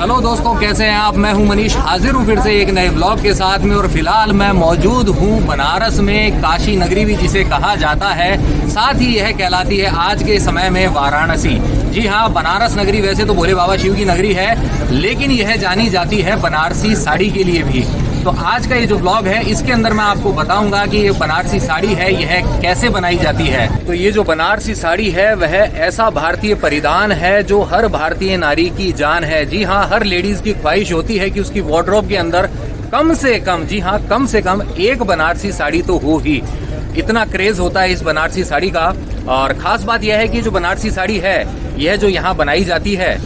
Hello दोस्तों, कैसे हैं आप। मैं हूं मनीष, हाजिर हूं फिर से एक नए ब्लॉग के साथ में। और फिलहाल मैं मौजूद हूं बनारस में, काशी नगरी भी जिसे कहा जाता है, साथ ही यह कहलाती है आज के समय में वाराणसी। जी हाँ, बनारस नगरी वैसे तो भोले बाबा शिव की नगरी है, लेकिन यह जानी जाती है बनारसी साड़ी के लिए भी। तो आज का ये जो ब्लॉग है, इसके अंदर मैं आपको बताऊंगा कि ये बनारसी साड़ी है, यह कैसे बनाई जाती है। तो ये जो बनारसी साड़ी है वह ऐसा भारतीय परिधान है जो हर भारतीय नारी की जान है। जी हाँ, हर लेडीज की ख्वाहिश होती है कि उसकी वार्डरोब के अंदर कम से कम, जी हाँ, कम से कम एक बनारसी साड़ी तो हो ही। इतना क्रेज होता है इस बनारसी साड़ी का। और खास बात यह है कि जो बनारसी साड़ी है, यह जो यहाँ बनाई जाती है,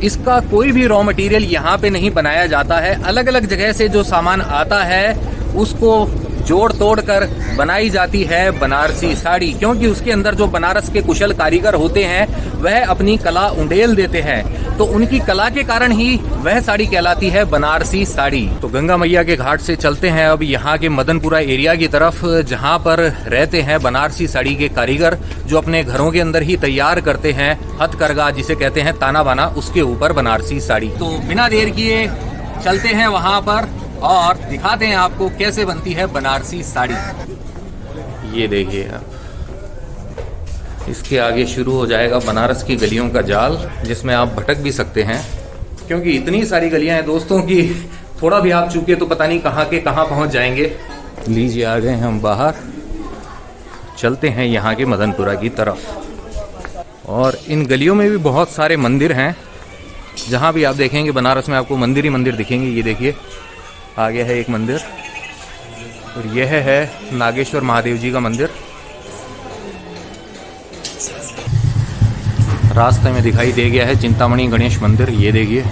इसका कोई भी रॉ मटेरियल यहाँ पे नहीं बनाया जाता है। अलग अलग जगह से जो सामान आता है उसको जोड़ तोड़ कर बनाई जाती है बनारसी साड़ी, क्योंकि उसके अंदर जो बनारस के कुशल कारीगर होते हैं वह अपनी कला उंडेल देते हैं। तो उनकी कला के कारण ही वह साड़ी कहलाती है बनारसी साड़ी। तो गंगा मैया के घाट से चलते हैं अब यहाँ के मदनपुरा एरिया की तरफ, जहाँ पर रहते हैं बनारसी साड़ी के कारीगर, जो अपने घरों के अंदर ही तैयार करते हैं हथकरघा, जिसे कहते हैं ताना बाना, उसके ऊपर बनारसी साड़ी। तो बिना देर किए चलते हैं वहाँ पर और दिखाते हैं आपको कैसे बनती है बनारसी साड़ी। ये देखिए आप, इसके आगे शुरू हो जाएगा बनारस की गलियों का जाल, जिसमें आप भटक भी सकते हैं, क्योंकि इतनी सारी गलियां हैं दोस्तों की थोड़ा भी आप चूके तो पता नहीं कहाँ के कहाँ पहुंच जाएंगे। लीजिए, आ गए हम बाहर, चलते हैं यहाँ के मदनपुरा की तरफ। और इन गलियों में भी बहुत सारे मंदिर हैं। जहाँ भी आप देखेंगे बनारस में आपको मंदिर ही मंदिर दिखेंगे। ये देखिए, आगे है एक मंदिर, और यह है नागेश्वर महादेव जी का मंदिर। रास्ते में दिखाई दे गया है चिंतामणि गणेश मंदिर। ये देखिए,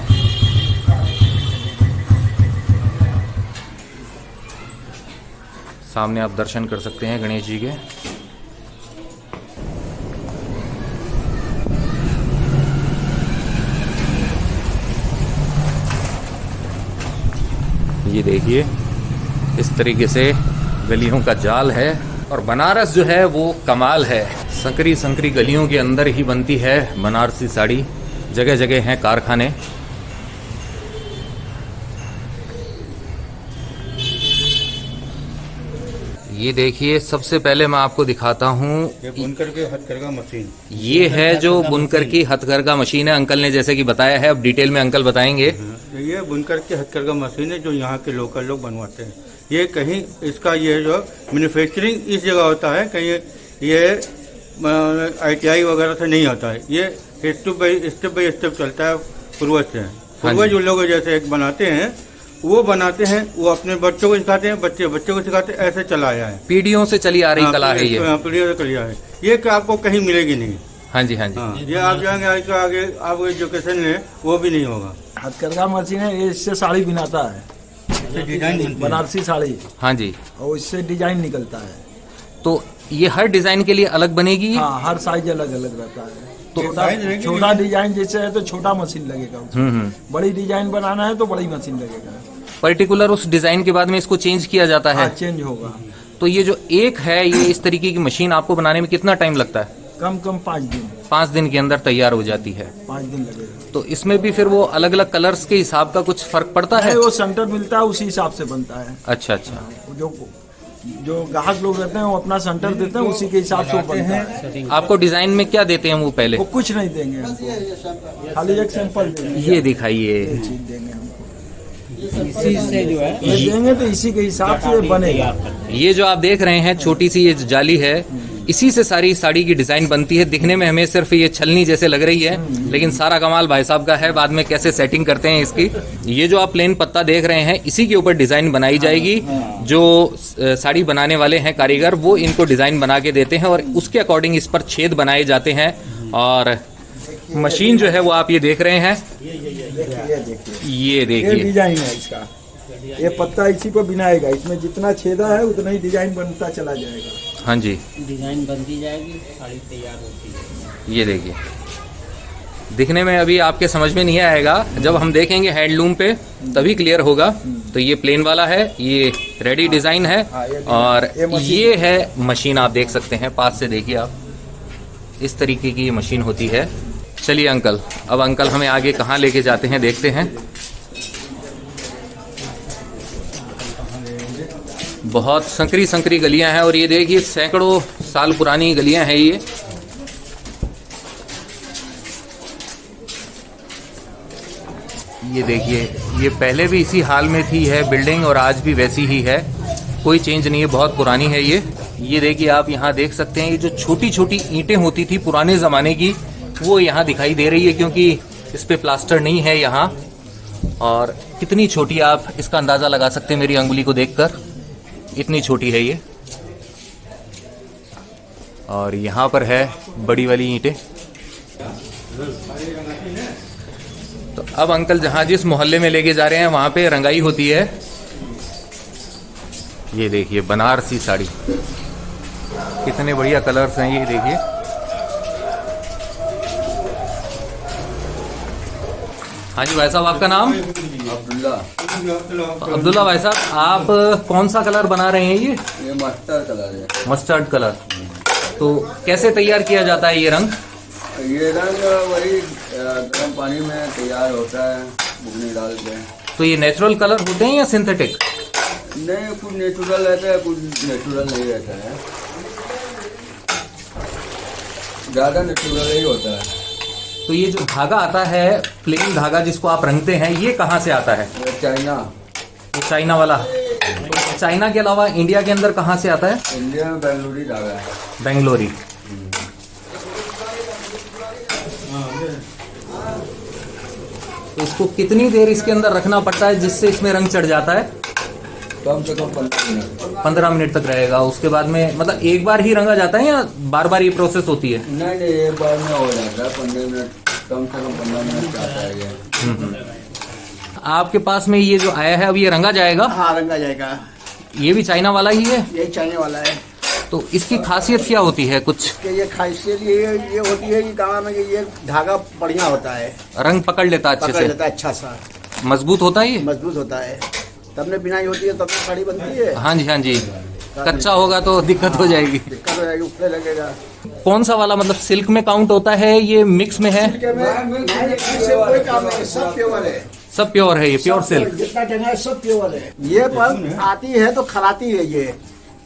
सामने आप दर्शन कर सकते हैं गणेश जी के। ये देखिए, इस तरीके से गलियों का जाल है। और बनारस जो है वो कमाल है, संकरी संकरी गलियों के अंदर ही बनती है बनारसी साड़ी। जगह जगह हैं कारखाने। ये देखिए, सबसे पहले मैं आपको दिखाता हूँ, बुनकर के हथकरघा मशीन। ये है जो बुनकर की हथकरघा मशीन है। अंकल ने जैसे कि बताया है, अब डिटेल में अंकल बताएंगे। ये बुनकर की हथकरघा मशीन है जो यहाँ के लोकल लोग बनवाते हैं। ये कहीं इसका ये जो मैन्युफैक्चरिंग इस जगह होता है, कहीं ये ITI वगैरह से नहीं होता है। ये स्टेप बाई स्टेप चलता है पूर्वज से। पूर्वज उन लोग जैसे एक बनाते हैं, वो अपने बच्चों को सिखाते हैं, बच्चे बच्चों को सिखाते हैं, ऐसे चला आया है। पीढ़ियों से चली आ रही कला है ये। पीढ़ियों से चली आ रही है। ये कि आपको कहीं मिलेगी नहीं। हाँ जी, हाँ जी। ये आप जाएंगे आगे आप एजुकेशन ले, वो भी नहीं होगा। हथकरघा मशीन है, ये इससे साड़ी बनाता है, डिजाइन बनारसी साड़ी। हाँ जी। और इससे डिजाइन निकलता है। तो ये हर डिजाइन के लिए अलग बनेगी? हाँ, हर साइज अलग अलग रहता है। तो छोटा डिजाइन जैसे है तो छोटा मशीन लगेगा, बड़ी डिजाइन बनाना है तो बड़ी मशीन लगेगा। पर्टिकुलर उस डिजाइन के बाद में इसको चेंज किया जाता है? चेंज होगा। तो ये जो एक है, ये इस तरीके की मशीन आपको बनाने में कितना टाइम लगता है? कम 5 दिन। 5 दिन के अंदर तैयार हो जाती है? 5 दिन लगेगा। तो इसमें भी फिर वो अलग अलग कलर्स के हिसाब का कुछ फर्क पड़ता है? वो सेंटर मिलता है, उसी हिसाब से बनता है। अच्छा अच्छा। जो ग्राहक लोग रहते हैं वो अपना सेंटर देते हैं, उसी के हिसाब से बनता है। आपको डिजाइन में क्या देते हैं वो पहले? वो कुछ नहीं देंगे हमको, खाली एक सैंपल देंगे। ये दिखाइए, देंगे हमको, इसी से जो है ये देंगे तो इसी के हिसाब से बनेगा। ये जो आप देख रहे हैं छोटी सी ये जाली है, इसी से सारी साड़ी की डिजाइन बनती है। दिखने में हमें सिर्फ ये छलनी जैसे लग रही है, लेकिन सारा कमाल भाई साहब का है बाद में कैसे सेटिंग करते हैं इसकी। ये जो आप प्लेन पत्ता देख रहे हैं, इसी के ऊपर डिजाइन बनाई जाएगी। जो साड़ी बनाने वाले हैं कारीगर, वो इनको डिजाइन बना के देते हैं और उसके अकॉर्डिंग इस पर छेद बनाए जाते हैं। और मशीन जो है वो आप ये देख रहे हैं, ये देखिए डिजाइन है इसका। ये पत्ता इसी पर बनाएगा, इसमें जितना छेदा है उतना ही डिजाइन बनता चला जाएगा। हाँ जी, डिजाइन बनती जाएगी, साड़ी तैयार होती है। ये देखिए, दिखने में अभी आपके समझ में नहीं आएगा, जब हम देखेंगे हैंडलूम पे तभी क्लियर होगा। तो ये प्लेन वाला है, ये रेडी डिजाइन है, और ये है मशीन। आप देख सकते हैं, पास से देखिए आप, इस तरीके की ये मशीन होती है। चलिए अंकल, अब अंकल हमें आगे कहाँ लेके जाते हैं देखते हैं। बहुत संकरी संकरी गलियां हैं और ये देखिए सैकड़ों साल पुरानी गलियां हैं ये। ये देखिए, ये पहले भी इसी हाल में थी है बिल्डिंग और आज भी वैसी ही है, कोई चेंज नहीं है, बहुत पुरानी है ये। ये देखिए आप यहाँ देख सकते हैं, ये जो छोटी छोटी ईंटें होती थी पुराने ज़माने की वो यहाँ दिखाई दे रही है, क्योंकि इस पे प्लास्टर नहीं है यहाँ। और कितनी छोटी, आप इसका अंदाज़ा लगा सकते हैं मेरी अंगुली को देखकर, इतनी छोटी है ये। और यहाँ पर है बड़ी वाली ईंटें। तो अब अंकल जहाँ जिस मोहल्ले में लेके जा रहे हैं वहाँ पे रंगाई होती है। ये देखिए बनारसी साड़ी, कितने बढ़िया कलर्स हैं ये देखिए। हाँ जी भाई साहब, आपका नाम? अब्दुल्ला। अब्दुल्ला भाई साहब, आप कौन सा कलर बना रहे हैं ये? ये मस्टर्ड कलर है। Mustard colour. तो कैसे तैयार किया जाता है ये रंग? ये रंग वही गर्म पानी में तैयार होता है, बुकनी डाल के। तो ये नेचुरल कलर होते हैं या सिंथेटिक? नहीं, कुछ नेचुरल रहता है, कुछ नेचुरल नहीं रहता है, ज़्यादा नेचुरल ही होता है। तो ये जो धागा आता है, प्लेन धागा जिसको आप रंगते हैं, ये कहाँ से आता है? ये चाइना। ये चाइना वाला। तो चाइना के अलावा इंडिया के अंदर कहाँ से आता है? इंडिया में बेंगलुरु धागा है। बेंगलोरी। तो इसको कितनी देर इसके अंदर रखना पड़ता है जिससे इसमें रंग चढ़ जाता है? कम से कम 15 मिनट। 15 मिनट तक रहेगा। उसके बाद में मतलब एक बार ही रंगा जाता है या बार बार ये प्रोसेस होती है? नहीं, एक बार में हो जाता है, 15 मिनट, कम से कम 15 मिनट जाता है ये। आपके पास में ये जो आया है अब ये रंगा जाएगा? हाँ, रंगा जाएगा। ये भी चाइना वाला ही है? यही चाइने वाला है। तो इसकी खासियत क्या होती है कुछ? कि ये खासियत ये होती है कि काम में ये धागा बढ़िया होता है, रंग पकड़ लेता है अच्छे पकड़ से? लेता है अच्छा सा, मजबूत होता है ये? मजबूत होता है। तब ने बिनाई होती है, तब ने साड़ी बनती है। हाँ जी, हाँ जी। कच्चा होगा तो दिक्कत हो जाएगी। दिक्कत हो जाएगी, उखड़े लगेगा। कौन सा वाला मतलब सिल्क में काउंट होता है, ये मिक्स में है? इससे कोई काम नहीं, सब प्योर है। सब प्योर है ये, प्योर सिल्क। जितना जगह है सब प्योर है। ये पर आती है तो खराती है ये।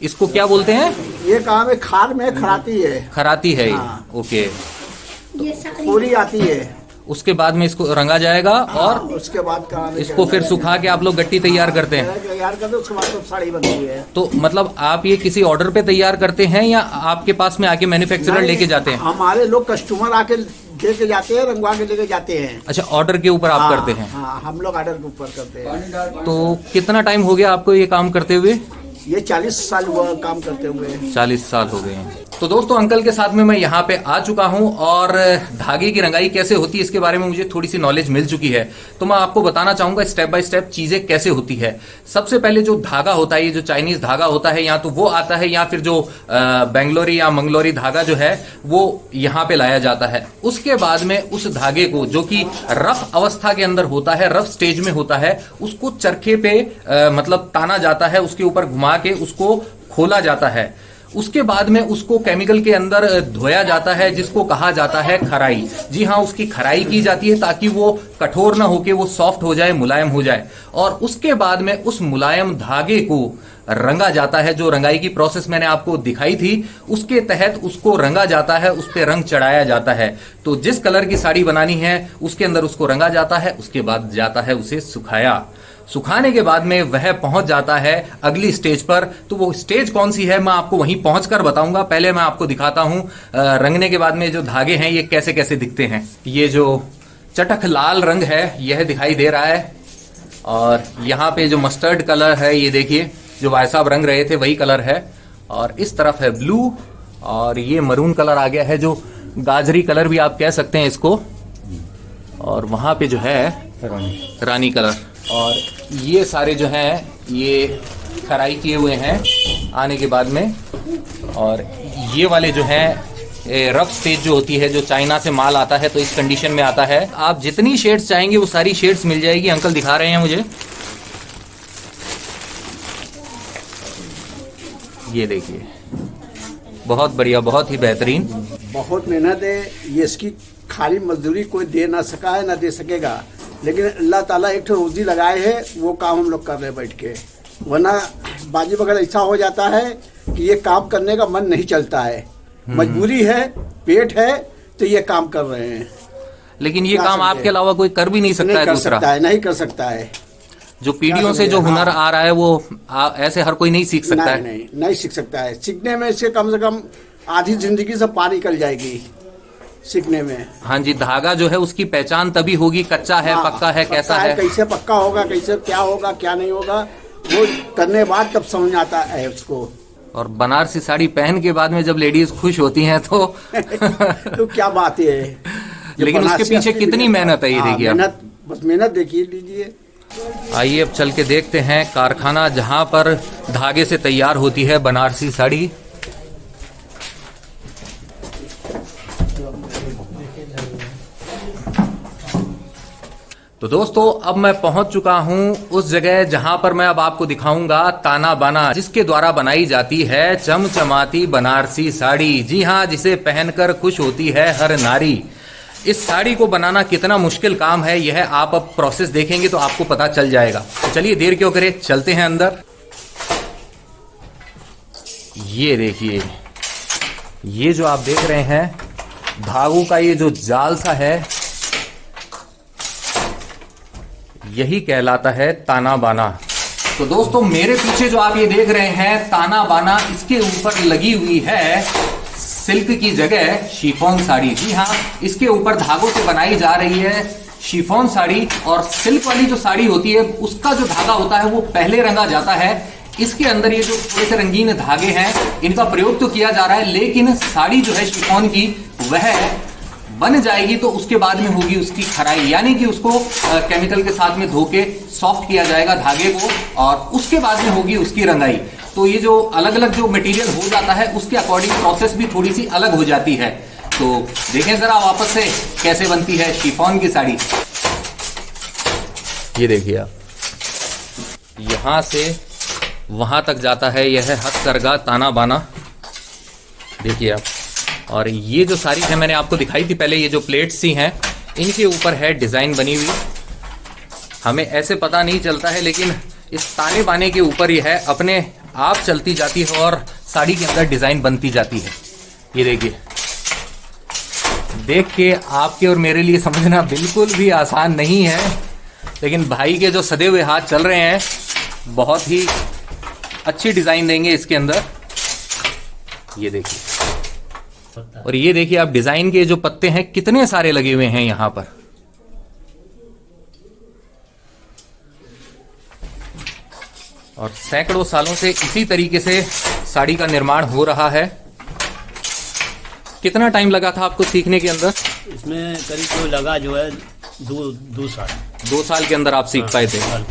इसको क्या बोलते हैं? ये काम है खार में खराती है। खराती है ये। हाँ। ओके। पूरी आती है। उसके बाद में इसको रंगा जाएगा और उसके बाद काम इसको फिर सुखा के आप लोग गट्टी तैयार करते हैं? तैयार करते, उसके बाद तो साड़ी बनती है। तो मतलब आप ये किसी ऑर्डर पे तैयार करते हैं या आपके पास में आके मैन्युफैक्चरर लेके जाते हैं? हमारे लोग कस्टमर आके लेके जाते हैं, रंगवा के लेके जाते हैं। अच्छा, ऑर्डर के ऊपर आप करते हैं? हाँ, हम लोग ऑर्डर के ऊपर करते हैं। तो कितना टाइम हो गया आपको ये काम करते हुए? ये 40 साल हुआ काम करते हुए। 40 साल हो गए हैं। तो दोस्तों अंकल के साथ में मैं यहाँ पे आ चुका हूँ और धागे की रंगाई कैसे होती है इसके बारे में मुझे थोड़ी सी नॉलेज मिल चुकी है। तो मैं आपको बताना चाहूंगा स्टेप बाय स्टेप चीजें कैसे होती है। सबसे पहले जो धागा होता है, ये जो चाइनीज धागा होता है, या तो वो आता है या फिर जो बेंगलोरी या मंगलोरी धागा जो है वो यहाँ पे लाया जाता है। उसके बाद में उस धागे को, जो कि रफ अवस्था के अंदर होता है, रफ स्टेज में होता है, उसको चरखे पे मतलब ताना जाता है, उसके ऊपर घुमा के उसको खोला जाता है। उसके बाद में उसको केमिकल के अंदर धोया जाता है, जिसको कहा जाता है खराई। जी हाँ, उसकी खराई की जाती है ताकि वो कठोर ना होके वो सॉफ्ट हो जाए, मुलायम हो जाए। और उसके बाद में उस मुलायम धागे को रंगा जाता है। जो रंगाई की प्रोसेस मैंने आपको दिखाई थी उसके तहत उसको रंगा जाता है, उस पे रंग चढ़ाया जाता है। तो जिस कलर की साड़ी बनानी है उसके अंदर उसको रंगा जाता है, उसके बाद जाता है उसे सुखाया। सुखाने के बाद में वह पहुंच जाता है अगली स्टेज पर। तो वो स्टेज कौन सी है मैं आपको वहीं पहुंचकर बताऊंगा। पहले मैं आपको दिखाता हूं रंगने के बाद में जो धागे हैं ये कैसे कैसे दिखते हैं। ये जो चटक लाल रंग है यह दिखाई दे रहा है, और यहाँ पे जो मस्टर्ड कलर है ये देखिए, जो भाई साहब रंग रहे थे वही कलर है। और इस तरफ है ब्लू, और ये मरून कलर आ गया है, जो गाजरी कलर भी आप कह सकते हैं इसको। और वहां पे जो है रानी कलर। और ये सारे जो हैं ये खराई किए हुए हैं आने के बाद में। और ये वाले जो हैं रफ स्टेज जो होती है, जो चाइना से माल आता है तो इस कंडीशन में आता है। आप जितनी शेड्स चाहेंगे वो सारी शेड्स मिल जाएगी। अंकल दिखा रहे हैं मुझे, ये देखिए, बहुत बढ़िया, बहुत ही बेहतरीन। बहुत मेहनत है। ये इसकी खाली मजदूरी कोई दे ना सका है ना दे सकेगा, लेकिन अल्लाह ताला एक तो रोजी लगाए है, वो काम हम लोग कर रहे हैं बैठ के। वरना बाजी वगैरह ऐसा हो जाता है कि ये काम करने का मन नहीं चलता है, मजबूरी है, पेट है, तो ये काम कर रहे हैं। लेकिन ये काम आपके अलावा कोई कर भी नहीं सकता है दूसरा, नहीं कर सकता है। जो पीढ़ियों से जो हुनर आ रहा है वो ऐसे हर कोई नहीं सीख सकता है। नहीं सीख सकता है। सीखने में इससे कम से कम आधी जिंदगी से पार निकल जाएगी सीखने में। हाँ जी, धागा जो है उसकी पहचान तभी होगी, कच्चा है पक्का है कैसा है, कैसे पक्का होगा, कैसे क्या होगा क्या नहीं होगा, वो करने बाद तब समझ आता है उसको। और बनारसी साड़ी पहन के बाद में जब लेडीज खुश होती हैं तो तो क्या बात है। लेकिन उसके पीछे कितनी मेहनत है ये देखिए आप। बस मेहनत देखिए लीजिए। आइए अब चल के देखते हैं कारखाना जहां पर धागे से तैयार होती है बनारसी साड़ी। तो दोस्तों अब मैं पहुंच चुका हूं उस जगह जहां पर मैं अब आपको दिखाऊंगा ताना बाना, जिसके द्वारा बनाई जाती है चमचमाती बनारसी साड़ी। जी हां, जिसे पहनकर खुश होती है हर नारी। इस साड़ी को बनाना कितना मुश्किल काम है यह आप अब प्रोसेस देखेंगे तो आपको पता चल जाएगा। तो चलिए देर क्यों करें, चलते हैं अंदर। ये देखिए, ये जो आप देख रहे हैं धागों का ये जो जाल सा है, यही कहलाता है ताना बाना। तो दोस्तों मेरे पीछे जो आप ये देख रहे हैं ताना बाना, इसके ऊपर लगी हुई है सिल्क की जगह शिफॉन साड़ी। जी हाँ, इसके ऊपर धागों से बनाई जा रही है शिफॉन साड़ी। और सिल्क वाली जो साड़ी होती है उसका जो धागा होता है वो पहले रंगा जाता है। इसके अंदर ये जो थोड़े से रंगीन धागे हैं इनका प्रयोग तो किया जा रहा है, लेकिन साड़ी जो है शिफॉन की वह बन जाएगी तो उसके बाद में होगी उसकी खराई, यानी कि उसको केमिकल के साथ में धो के सॉफ्ट किया जाएगा धागे को, और उसके बाद में होगी उसकी रंगाई। तो ये जो अलग अलग जो मटेरियल हो जाता है उसके अकॉर्डिंग प्रोसेस भी थोड़ी सी अलग हो जाती है। तो देखें जरा वापस से कैसे बनती है शिफॉन की साड़ी। ये देखिए आप, यहां से वहां तक जाता है यह हथकरघा ताना बाना, देखिए आप। और ये जो साड़ी है मैंने आपको दिखाई थी पहले, ये जो प्लेट्स सी हैं इनके ऊपर है डिजाइन बनी हुई। हमें ऐसे पता नहीं चलता है, लेकिन इस ताने बाने के ऊपर यह है अपने आप चलती जाती है और साड़ी के अंदर डिजाइन बनती जाती है। ये देखिए, देख के आपके और मेरे लिए समझना बिल्कुल भी आसान नहीं है, लेकिन भाई के जो सदे हुए हाथ चल रहे हैं बहुत ही अच्छी डिजाइन देंगे इसके अंदर। ये देखिए, और ये देखिए आप डिजाइन के जो पत्ते हैं कितने सारे लगे हुए हैं यहां पर। और सैकड़ों सालों से इसी तरीके से साड़ी का निर्माण हो रहा है। कितना टाइम लगा था आपको सीखने के अंदर? इसमें करीब तो लगा जो है दो साल। 2 साल के अंदर आप सीख पाए थे। हाँ।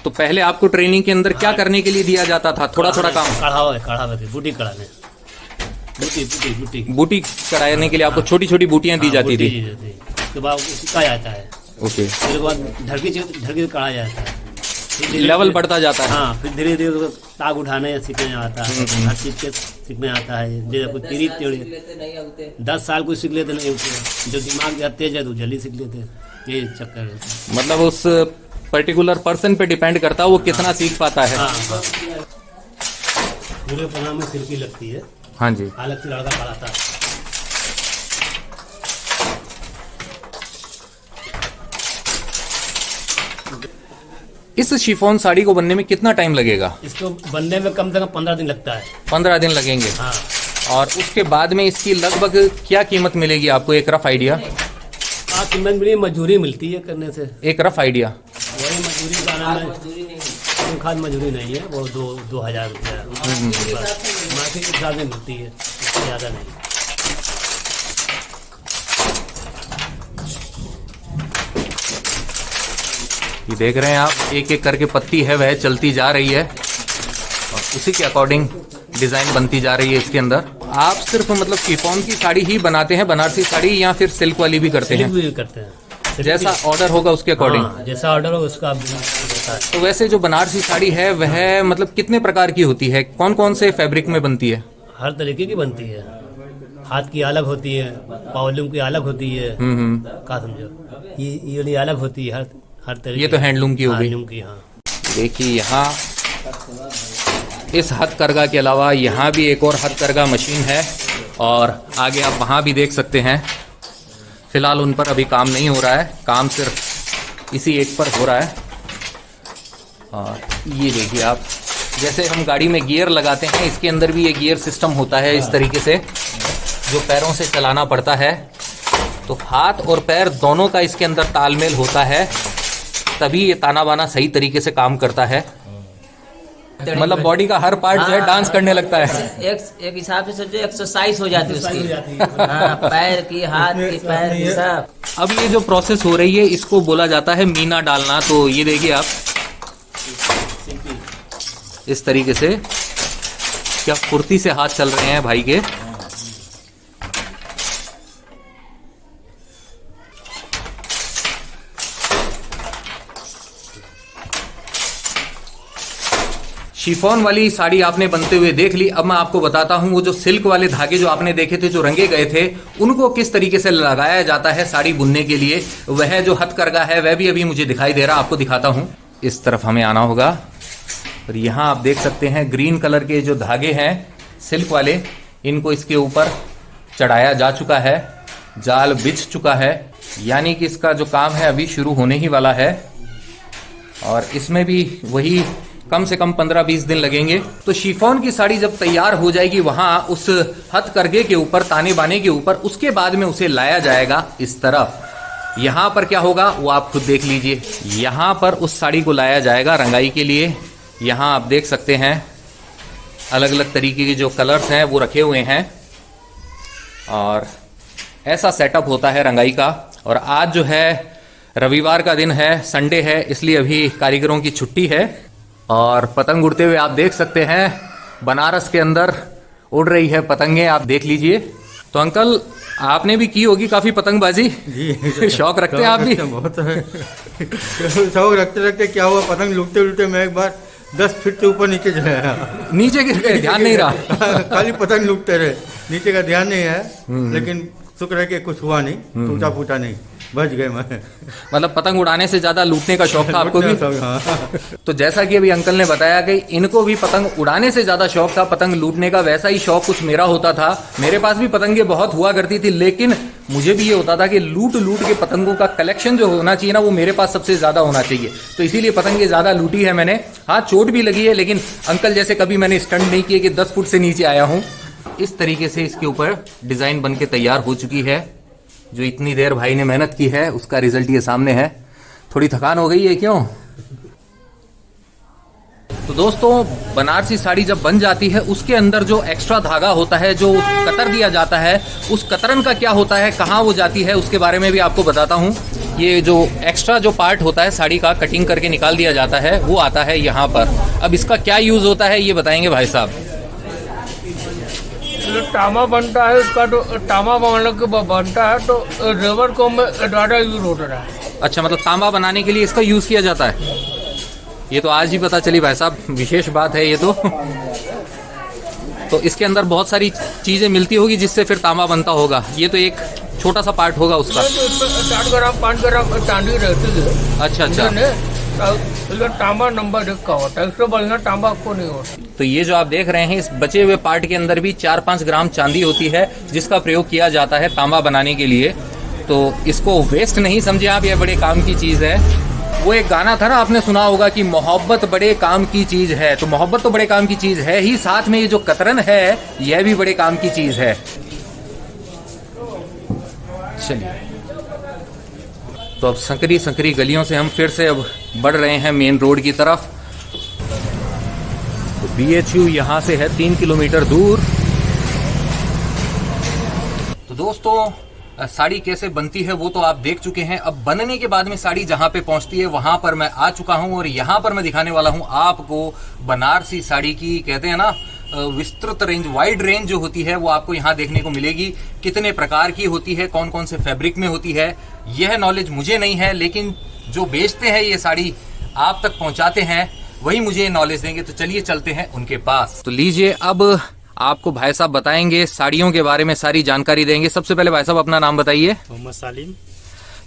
तो पहले आपको ट्रेनिंग के अंदर क्या करने के लिए दिया जाता था? थोड़ा थोड़ा काम, बूटी कढ़ाने, बूटी कराने के लिए आपको छोटी छोटी बूटियां दी जाती थी। उसके बाद सिखाया जाता है। ओके, फिर बाद ढड़की कढ़ा जाता है, लेवल बढ़ता जाता है। हाँ, फिर धीरे धीरे ताग उठाने सीखने आता है, हर चीज के सीखने आता है। जैसे कुछ तीरी 10 साल कुछ सीख लेते नहीं होते, जो दिमाग तेज है तो जल्दी सीख लेते, ये चक्कर है। मतलब उस पर्टिकुलर पर्सन पे डिपेंड करता है वो कितना सीख पाता है। पूरे पना में सिरकी लगती है। हाँ जी, अलग से लड़का पढ़ाता है। इस शिफॉन साड़ी को बनने में कितना टाइम लगेगा? इसको बनने में कम से कम 15 दिन लगता है। 15 दिन लगेंगे। हाँ। और उसके बाद में इसकी लगभग क्या कीमत मिलेगी आपको, एक रफ आइडिया? कीमत मिली, मजदूरी मिलती है करने से। एक रफ आइडिया? वही मजदूरी का में खाद मजदूरी नहीं है, वो 2,000 रुपया मार्केट के हिसाब से मिलती है, इससे ज़्यादा नहीं। ये देख रहे हैं आप, एक एक करके पत्ती है वह चलती जा रही है और उसी के अकॉर्डिंग डिजाइन बनती जा रही है इसके अंदर। आप सिर्फ मतलब शिफॉन की साड़ी ही बनाते हैं, बनारसी साड़ी, या फिर सिल्क वाली भी करते हैं? सिल्क भी करते हैं, जैसा ऑर्डर होगा उसके अकॉर्डिंग। हाँ, जैसा ऑर्डर होगा उसका। तो वैसे जो बनारसी साड़ी है वह मतलब कितने प्रकार की होती है, कौन कौन से फैब्रिक में बनती है? हर तरीके की बनती है, हाथ की अलग होती है, पॉवलूम की अलग होती है, का समझो ये वाली अलग होती है हर तरह ये तो हैंडलूम की हो गई। हैंडलूम की, हाँ। देखिए यहाँ इस हथकरघा के अलावा यहाँ भी एक और हथकरघा मशीन है और आगे आप वहाँ भी देख सकते हैं। फिलहाल उन पर अभी काम नहीं हो रहा है, काम सिर्फ इसी एक पर हो रहा है। और ये देखिए आप, जैसे हम गाड़ी में गियर लगाते हैं, इसके अंदर भी ये गियर सिस्टम होता है इस तरीके से, जो पैरों से चलाना पड़ता है। तो हाथ और पैर दोनों का इसके अंदर तालमेल होता है, तभी ये ताना बाना सही तरीके से काम करता है। मतलब बॉडी का हर पार्ट जो है डांस करने लगता है। एक हिसाब से समझो एक्सरसाइज हो जाती है उसकी। हाँ, पैर की, हाथ की, पैर की, सब। अब ये जो प्रोसेस हो रही है इसको बोला जाता है मीना डालना। तो ये देखिए आप, इस तरीके से क्या फुर्ती से हाथ चल रहे हैं भाई के। शिफॉन वाली साड़ी आपने बनते हुए देख ली। अब मैं आपको बताता हूं वो जो सिल्क वाले धागे जो आपने देखे थे, जो रंगे गए थे, उनको किस तरीके से लगाया जाता है साड़ी बुनने के लिए। वह जो हथकरघा है वह भी अभी मुझे दिखाई दे रहा, आपको दिखाता हूं। इस तरफ हमें आना होगा और यहाँ आप देख सकते हैं ग्रीन कलर के जो धागे हैं सिल्क वाले, इनको इसके ऊपर चढ़ाया जा चुका है, जाल बिछ चुका है, यानी कि इसका जो काम है अभी शुरू होने ही वाला है। और इसमें भी वही कम से कम 15-20 दिन लगेंगे। तो शिफॉन की साड़ी जब तैयार हो जाएगी वहां उस हथकरघे के ऊपर, ताने बाने के ऊपर, उसके बाद में उसे लाया जाएगा इस तरफ। यहां पर क्या होगा वो आप खुद देख लीजिए। यहां पर उस साड़ी को लाया जाएगा रंगाई के लिए। यहां आप देख सकते हैं अलग अलग तरीके के जो कलर्स हैं वो रखे हुए हैं और ऐसा सेटअप होता है रंगाई का। और आज जो है रविवार का दिन है, संडे है, इसलिए अभी कारीगरों की छुट्टी है और पतंग उड़ते हुए आप देख सकते हैं बनारस के अंदर उड़ रही है पतंगें, आप देख लीजिए। तो अंकल आपने भी की होगी काफी पतंगबाजी जी। शौक रखते हैं आप भी? बहुत है। शौक रखते रखते क्या हुआ, पतंग लुटते लुटते मैं एक बार 10 फीट से ऊपर नीचे चला, नीचे गिर गए, ध्यान नहीं रहा। खाली पतंग लुटते रहे, नीचे का ध्यान नहीं है। लेकिन शुक्र है कि कुछ हुआ नहीं, टूटा फूटा नहीं, बच गए मैं। मतलब पतंग उड़ाने से ज्यादा लूटने का शौक था आपको भी? हाँ। तो जैसा कि अभी अंकल ने बताया कि इनको भी पतंग उड़ाने से ज्यादा शौक था पतंग लूटने का, वैसा ही शौक कुछ मेरा होता था। मेरे पास भी पतंगे बहुत हुआ करती थी, लेकिन मुझे भी ये होता था कि लूट लूट के पतंगों का कलेक्शन जो होना चाहिए ना, वो मेरे पास सबसे ज्यादा होना चाहिए। तो इसीलिए पतंगे ज्यादा लूटी है मैंने। हाँ, चोट भी लगी है, लेकिन अंकल जैसे कभी मैंने स्टंट नहीं किए कि 10 फुट से नीचे आया हूँ। इस तरीके से इसके ऊपर डिजाइन बन के तैयार हो चुकी है। जो इतनी देर भाई ने मेहनत की है उसका रिजल्ट ये सामने है। थोड़ी थकान हो गई है क्यों? तो दोस्तों, बनारसी साड़ी जब बन जाती है उसके अंदर जो एक्स्ट्रा धागा होता है, जो कतर दिया जाता है, उस कतरन का क्या होता है, कहाँ वो जाती है, उसके बारे में भी आपको बताता हूँ। ये जो एक्स्ट्रा जो पार्ट होता है साड़ी का, कटिंग करके निकाल दिया जाता है, वो आता है यहाँ पर। अब इसका क्या यूज होता है ये बताएंगे भाई साहब। जो टामा बनता है उसका, तो टामा बनता है तो रबर को में ज़्यादा यूज होता है। अच्छा, मतलब तांबा बनाने के लिए इसका यूज किया जाता है। ये तो आज ही पता चली भाई साहब, विशेष बात है ये तो इसके अंदर बहुत सारी चीजें मिलती होगी जिससे फिर तांबा बनता होगा। ये तो एक छोटा सा पार्ट होगा उसका। 4 ग्राम 5 ग्राम चांदी रहती है। अच्छा अच्छा। तांबा नंबर 1 का होता है, इससे बढ़िया तांबा को नहीं होता। तो ये जो आप देख रहे हैं, इस बचे हुए पार्ट के अंदर भी 4-5 ग्राम चांदी होती है जिसका प्रयोग किया जाता है तांबा बनाने के लिए। तो इसको वेस्ट नहीं समझे आप, ये बड़े काम की चीज है। वो एक गाना था ना, आपने सुना होगा कि मोहब्बत बड़े काम की चीज है। तो मोहब्बत तो बड़े काम की चीज है ही, साथ में ये जो कतरन है यह भी बड़े काम की चीज है। चलिए, तो अब संकरी संकरी गलियों से हम फिर से अब बढ़ रहे हैं मेन रोड की तरफ। तो BHU यहाँ से है 3 किलोमीटर दूर। तो दोस्तों, साड़ी कैसे बनती है वो तो आप देख चुके हैं। अब बनने के बाद में साड़ी जहां पे पहुंचती है वहां पर मैं आ चुका हूं और यहां पर मैं दिखाने वाला हूं आपको बनारसी साड़ी की, कहते हैं ना, विस्तृत रेंज, वाइड रेंज जो होती है वो आपको यहाँ देखने को मिलेगी। कितने प्रकार की होती है, कौन कौन से फैब्रिक में होती है, यह नॉलेज मुझे नहीं है, लेकिन जो बेचते हैं ये साड़ी आप तक पहुंचाते हैं वही मुझे नॉलेज देंगे। तो चलिए चलते हैं उनके पास। तो लीजिए, अब आपको भाई साहब बताएंगे साड़ियों के बारे में, सारी जानकारी देंगे। सबसे पहले भाई साहब अपना नाम बताइए। मोहम्मद सालिम।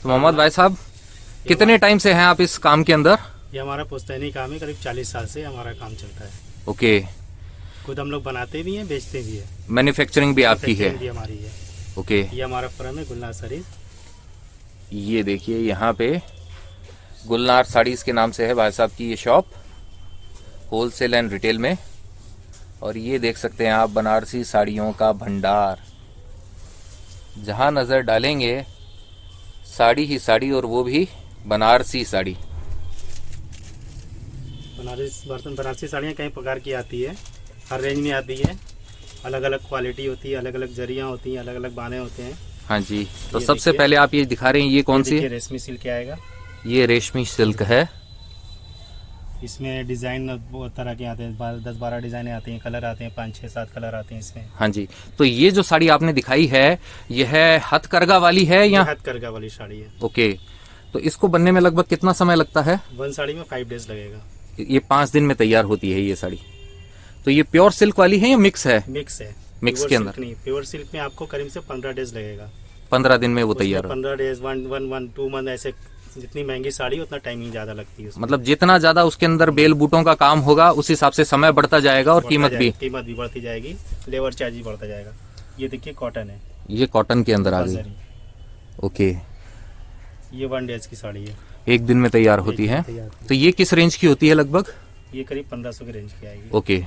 तो मोहम्मद भाई साहब, कितने टाइम से हैं आप इस काम के अंदर? ये हमारा पुश्तैनी काम है, करीब 40 साल से हमारा काम चलता है। ओके। खुद हम लोग बनाते भी हैं, बेचते भी हैं। मैन्युफैक्चरिंग भी आपकी है? भी हमारी है। ओके। ये हमारा फर्म है गुलनार साड़ीज। ये देखिए यहाँ पे गुलनार साड़ीज के नाम से है भाई साहब की ये शॉप, होलसेल एंड रिटेल में। और ये देख सकते हैं आप बनारसी साड़ियों का भंडार, जहाँ नज़र डालेंगे साड़ी ही साड़ी, और वो भी बनारसी साड़ी। बनारसी साड़ियाँ कई प्रकार की आती है, हर रेंज में आती है। अलग अलग क्वालिटी होती है, अलग अलग जरियाँ होती हैं, अलग अलग बाने होते हैं। हाँ जी। तो सबसे पहले आप ये दिखा रहे हैं, ये कौन सी? रेशमी सिल्क आएगा। ये रेशमी सिल्क है। इसमें डिज़ाइन बहुत तरह के आते हैं, 10-12 डिज़ाइन आते हैं, कलर आते हैं, 5-6-7 कलर आते हैं इसमें। हाँ जी। तो ये जो साड़ी आपने दिखाई है, यह हथकरघा वाली है या? हथकरघा वाली साड़ी है। ओके। तो इसको बनने में लगभग कितना समय लगता है? वन साड़ी में 5 डेज लगेगा। ये 5 दिन में तैयार होती है ये साड़ी। तो ये प्योर सिल्क वाली है या मिक्स है? मिक्स है। मिक्स के अंदर नहीं, प्योर सिल्क में आपको करीब से 15 डेज लगेगा। 15 दिन में वो तैयार हो? 15 डेज, 1-2 मंथ, ऐसे जितनी महंगी साड़ी उतना टाइमिंग ज्यादा लगती है उसमें। मतलब जितना ज्यादा उसके अंदर बेल बूटों का काम होगा, उस हिसाब से समय बढ़ता जाएगा और कीमत भी बढ़ती जाएगी, लेबर चार्ज भी बढ़ता जाएगा। ये देखिए कॉटन है, ये कॉटन के अंदर आ गई। ओके। ये 1 डेज की साड़ी है, 1 दिन में तैयार होती है। तो ये किस रेंज की होती है लगभग? ये करीब 1500 की रेंज की आएगी। ओके।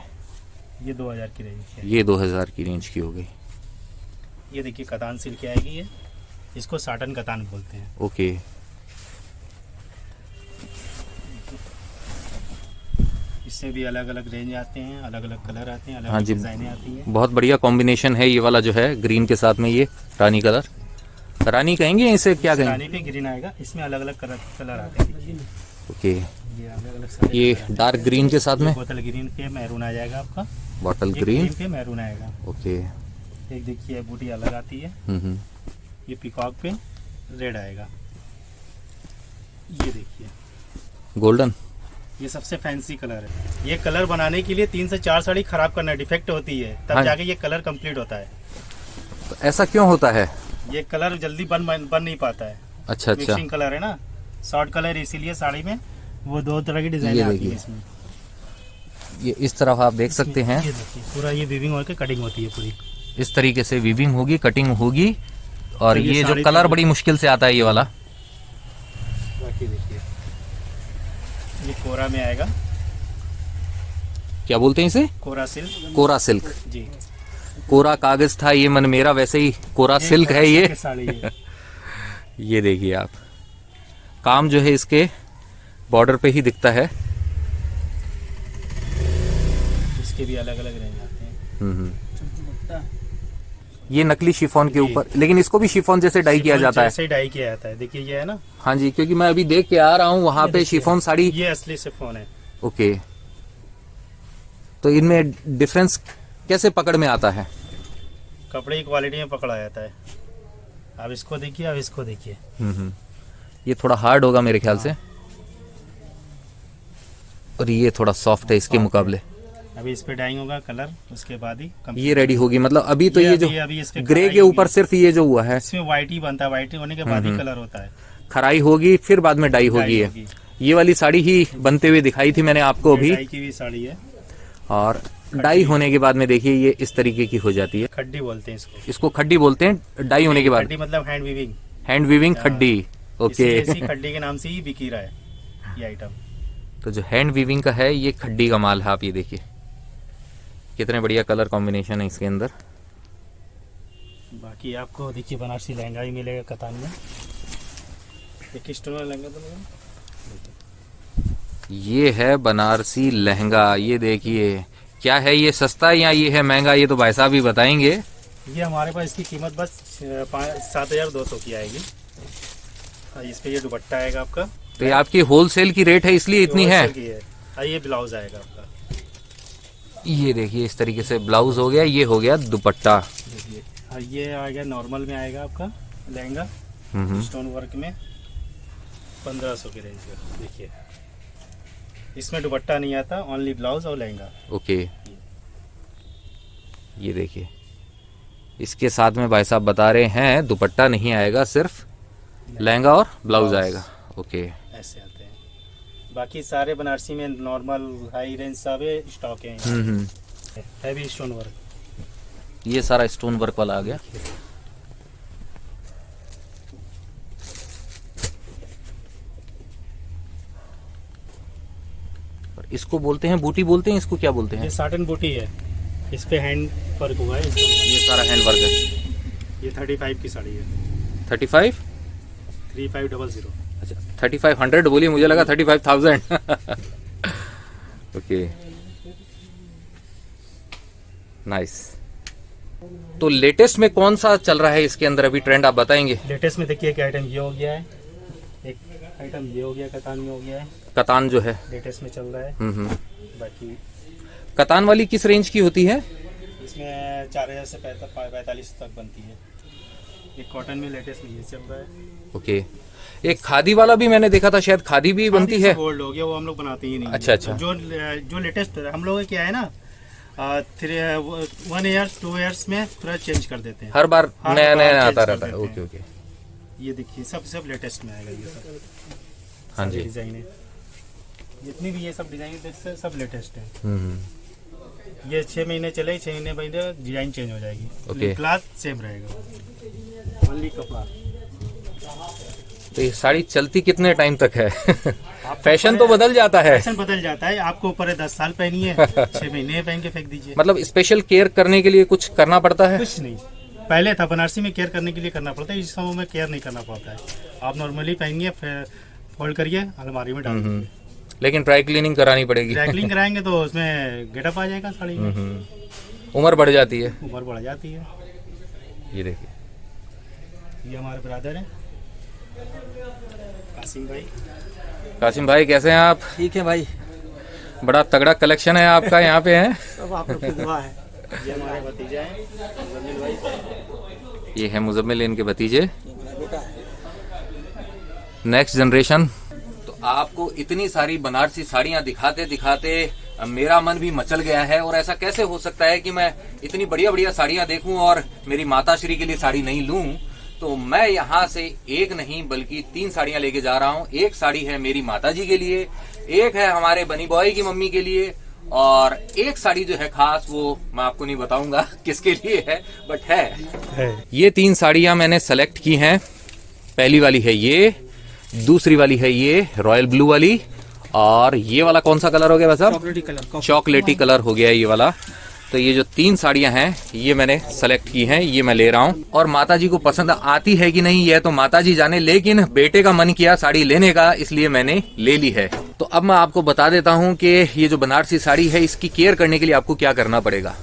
ये 2000 की रेंज की है। ये 2000 की रेंज की हो गई। ये देखिए कतान सिल्क आएगी, ये इसको साटन कतान बोलते हैं। ओके। इससे भी अलग अलग रेंज आते हैं, अलग अलग कलर आते हैं, अलग हाँ अलग जी, डिजाइनें आती हैं। बहुत बढ़िया कॉम्बिनेशन है ये वाला जो है, ग्रीन के साथ में ये रानी कलर। रानी कहेंगे इसे, क्या कहेंगे? रानी पे ग्रीन आएगा, इसमें अलग अलग कलर आते हैं। ओके। ये अलग अलग, ये डार्क ग्रीन के साथ में बोतल ग्रीन पे मैरून आ जाएगा आपका, बॉटल एक ग्रीन पे मैरून आएगा। ओके। एक देखिए बूटी अलग आती है, ये पिकॉक पे रेड आएगा। ये देखिए गोल्डन, ये सबसे फैंसी कलर है। ये कलर बनाने के लिए 3 से 4 साड़ी खराब करना, डिफेक्ट होती है, तब हाँ। जाके ये कलर कंप्लीट होता है। तो ऐसा क्यों होता है? ये कलर जल्दी बन नहीं पाता है। अच्छा। मिक्सिंग कलर है ना, शॉर्ट कलर, इसीलिए साड़ी में वो 2 तरह की डिजाइन आती है इसमें। ये इस तरफ आप देख सकते हैं, ये देखिए पूरा ये वीविंग होकर कटिंग होती है पूरी। इस तरीके से वीविंग होगी, कटिंग होगी। और तो ये जो साड़ी कलर तो- बड़ी मुश्किल से आता है ये वाला। बाकी देखिए ये कोरा में आएगा। क्या बोलते हैं इसे? कोरा सिल्क। कोरा सिल्क। जी, कोरा कागज था ये मन मेरा, वैसे ही कोरा सिल्क है ये। साड़ी है। ये देखिए आप, काम जो है इसके बॉर्डर पे ही दिखता है। इसके भी अलग अलग रेंज आते हैं। ये नकली शिफॉन के ऊपर, लेकिन इसको भी शिफॉन जैसे डाई किया जाता है। जैसे डाई किया जाता है, देखिए ये है ना। हाँ जी, क्योंकि मैं अभी देख के आ रहा हूँ वहां पे शिफॉन साड़ी। ये असली शिफॉन है। ओके। तो इनमें डिफरेंस कैसे पकड़ में आता है? कपड़े की क्वालिटी में पकड़ा जाता है। अब इसको देखिए, अब इसको देखिए। ये थोड़ा हार्ड होगा मेरे ख्याल से, और ये थोड़ा सॉफ्ट है इसके मुकाबले। अभी इस पे डाइंग होगा कलर, उसके बाद ही ये रेडी होगी। मतलब अभी तो ये जो अभी इसके ग्रे खराई के ऊपर होगी। सिर्फ ये जो हुआ है, इसमें व्हाइट ही बनता है, व्हाइट होने के बाद ही कलर होता है। खराई होगी, फिर बाद में डाई होगी। होगी। ये वाली साड़ी ही बनते हुए दिखाई थी मैंने आपको अभी। डाई की भी साड़ी है, और डाई होने के बाद में देखिए ये इस तरीके की हो जाती है। खड्डी बोलते हैं इसको। इसको खड्डी बोलते हैं डाई होने के बाद। खड्डी मतलब हैंड वीविंग। हैंड वीविंग खड्डी। ओके। इसी खड्डी के नाम से ही बिकी रहा है ये आइटम। तो जो हैंड वीविंग का है, ये खड्डी का माल है। आप ये देखिए कितने बढ़िया कलर कॉम्बिनेशन है इसके अंदर। बाकी आपको देखिए बनारसी लहंगा भी मिलेगा कतान में। एक स्टोन वाला लहंगा तो मिलेगा। ये है बनारसी लहंगा। ये देखिए क्या है, ये सस्ता या ये है महंगा, ये तो भाई साहब ही बताएंगे। ये हमारे पास इसकी कीमत बस 7200 की आएगी। इस पे ये दुपट्टा आएगा आपका। तो ये आपकी होलसेल की रेट है इसलिए इतनी है। ये ब्लाउज आएगा आपका। ये देखिए इस तरीके से ब्लाउज हो गया, ये हो गया दुपट्टा। देखिए ये आ गया नॉर्मल में आएगा आपका लहंगा स्टोन वर्क में 1500 की रेंज का। देखिए इसमें दुपट्टा नहीं आता, ओनली ब्लाउज और लहंगा। ओके। ये देखिए, इसके साथ में भाई साहब बता रहे हैं दुपट्टा नहीं आएगा, सिर्फ लहंगा और ब्लाउज आएगा। ओके, ऐसे आते हैं। बाकी सारे बनारसी में नॉर्मल हाई रेंज सब स्टॉक है। हैवी स्टोन वर्क, ये सारा स्टोन वर्क वाला आ गया। और इसको बोलते हैं बूटी, बोलते हैं इसको, क्या बोलते हैं? ये साटन बूटी है, इस पे हैंड वर्क हुआ है। ये सारा हैंड वर्क है। ये 35 की साड़ी है। 35? 3500। अच्छा, 3500 बोलिए, मुझे लगा 35,000। Okay, nice. तो लेटेस्ट में कौन सा चल रहा है इसके अंदर अभी ट्रेंड, आप बताएंगे? लेटेस्ट में देखिए एक आइटम ये हो गया है, एक आइटम ये हो गया, कतान में हो गया है। कतान जो है लेटेस्ट में चल रहा है। बाकी कतान वाली किस रेंज की होती है? इसमें 4000 से 45 तक बनती है। एक कॉटन में लेटेस्ट में ये चल रहा है। ओके, एक खादी वाला भी मैंने देखा था, शायद खादी भी बनती है। गोल्ड हो गया, वो हम लोग बनाते ही नहीं। अच्छा अच्छा। जो लेटेस्ट हम लोग क्या है ना, 1 ईयर 2 ईयर्स में थोड़ा चेंज कर देते हैं। हर बार नया नया आता change रहता है। कर देते ओके ओके, ये देखिए सब लेटेस्ट में आएगा। ये सब हाँ जी, डिजाइन है, जितनी भी ये सब डिजाइन सब लेटेस्ट है। ये 6 महीने चले, 6 महीने बाद डिजाइन चेंज हो जाएगी। ओके। क्लॉथ सेम रहेगा, ओनली कपड़ा। तो ये साड़ी चलती कितने टाइम तक है? फैशन तो बदल जाता है। फैशन बदल जाता है। आपको ऊपर है 10 साल पहनिए, 6 महीने पहन के फेंक दीजिए। मतलब स्पेशल केयर करने के लिए कुछ करना पड़ता है? कुछ नहीं, पहले था बनारसी में केयर करने के लिए करना पड़ता है, इस समय में केयर नहीं करना पड़ता है। आप नॉर्मली पहनिए, फोल्ड करिए, अलमारी में डाल दीजिए। लेकिन ड्राई क्लीनिंग करानी पड़ेगी। ड्राई क्लीनिंग कराएंगे तो उसमें गेटअप आ जाएगा साड़ी में। उम्र बढ़ जाती है। उम्र बढ़ जाती है। ये देखिए, ये हमारे ब्रदर है कासिम भाई। कासिम भाई कैसे हैं आप? ठीक है भाई, बड़ा तगड़ा कलेक्शन है आपका यहाँ पे है। सब आप लोग की दुआ है। ये हमारे भतीजा है मुजम्मिल भाई। ये है मुजम्मिल, इनके भतीजे, नेक्स्ट जनरेशन। तो आपको इतनी सारी बनारसी साड़ियां दिखाते दिखाते मेरा मन भी मचल गया है। और ऐसा कैसे हो सकता है कि मैं इतनी बढ़िया बढ़िया साड़ियां देखूं और मेरी माताश्री के लिए साड़ी नहीं लूं? तो मैं यहाँ से एक नहीं बल्कि 3 साड़ियां लेके जा रहा हूँ। एक साड़ी है मेरी माताजी के लिए, एक है हमारे बनी बॉय की मम्मी के लिए, और एक साड़ी जो है खास वो मैं आपको नहीं बताऊंगा किसके लिए है, बट है। ये 3 साड़ियां मैंने सेलेक्ट की हैं। पहली वाली है ये, दूसरी वाली है ये रॉयल ब्लू वाली, और ये वाला कौन सा कलर हो गया साहब? चॉकलेटी कलर। चॉकलेटी कलर हो गया ये वाला। तो ये जो 3 साड़ियां हैं ये मैंने सेलेक्ट की हैं, ये मैं ले रहा हूं। और माताजी को पसंद आती है कि नहीं ये तो माताजी जाने, लेकिन बेटे का मन किया साड़ी लेने का, इसलिए मैंने ले ली है। तो अब मैं आपको बता देता हूं कि ये जो बनारसी साड़ी है इसकी केयर करने के लिए आपको क्या करना पड़ेगा।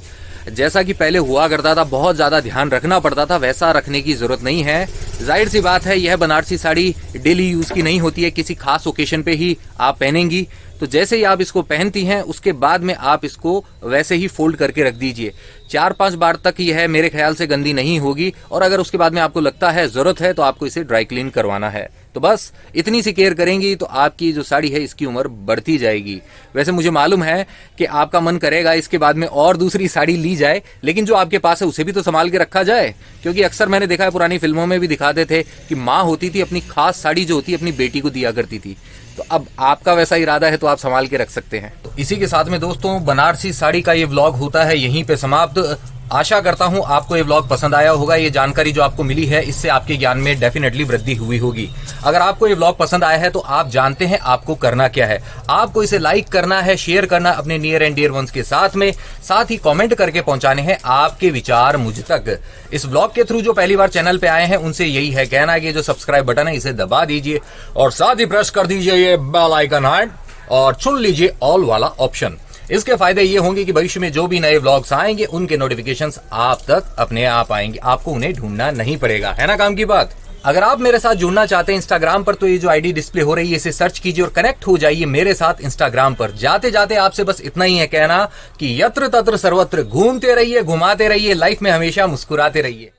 जैसा कि पहले हुआ करता था, बहुत ज्यादा ध्यान रखना पड़ता था, वैसा रखने की जरूरत नहीं है। जाहिर सी बात है, यह बनारसी साड़ी डेली यूज की नहीं होती है, किसी खास ओकेशन पे ही आप पहनेंगी। तो जैसे ही आप इसको पहनती हैं उसके बाद में आप इसको वैसे ही फोल्ड करके रख दीजिए। 4-5 बार तक यह मेरे ख्याल से गंदी नहीं होगी। और अगर उसके बाद में आपको लगता है जरूरत है तो आपको इसे ड्राई क्लीन करवाना है। तो बस इतनी सी केयर करेंगी तो आपकी जो साड़ी है इसकी उम्र बढ़ती जाएगी। वैसे मुझे मालूम है कि आपका मन करेगा इसके बाद में और दूसरी साड़ी ली जाए, लेकिन जो आपके पास है उसे भी तो संभाल के रखा जाए। क्योंकि अक्सर मैंने देखा है, पुरानी फिल्मों में भी दिखाते थे कि माँ होती थी अपनी खास साड़ी जो होती है अपनी बेटी को दिया करती थी। तो अब आपका वैसा इरादा है तो आप संभाल के रख सकते हैं। तो इसी के साथ में दोस्तों बनारसी साड़ी का ये व्लॉग होता है यहीं पे समाप्त। आशा करता हूं आपको ये व्लॉग पसंद आया होगा। ये जानकारी जो आपको मिली है इससे आपके ज्ञान में डेफिनेटली वृद्धि हुई होगी। अगर आपको ये व्लॉग पसंद आया है तो आप जानते हैं आपको करना क्या है। आपको इसे लाइक करना है, शेयर करना अपने नियर एंड डियर वंस के साथ में, साथ ही कमेंट करके पहुंचाने हैं आपके विचार मुझ तक। इस व्लॉग के थ्रू जो पहली बार चैनल पे आए हैं उनसे यही है कहना कि जो सब्सक्राइब बटन है इसे दबा दीजिए और साथ ही प्रेस कर दीजिए ये बेल आइकन और चुन लीजिए ऑल वाला ऑप्शन। इसके फायदे ये होंगे कि भविष्य में जो भी नए व्लॉग्स आएंगे उनके नोटिफिकेशंस आप तक अपने आप आएंगे, आपको उन्हें ढूंढना नहीं पड़ेगा। है ना काम की बात। अगर आप मेरे साथ जुड़ना चाहते हैं इंस्टाग्राम पर तो ये जो आईडी डिस्प्ले हो रही है इसे सर्च कीजिए और कनेक्ट हो जाइए मेरे साथ इंस्टाग्राम पर। जाते जाते आपसे बस इतना ही है कहना कि यत्र तत्र सर्वत्र घूमते रहिए, घुमाते रहिए, लाइफ में हमेशा मुस्कुराते रहिए।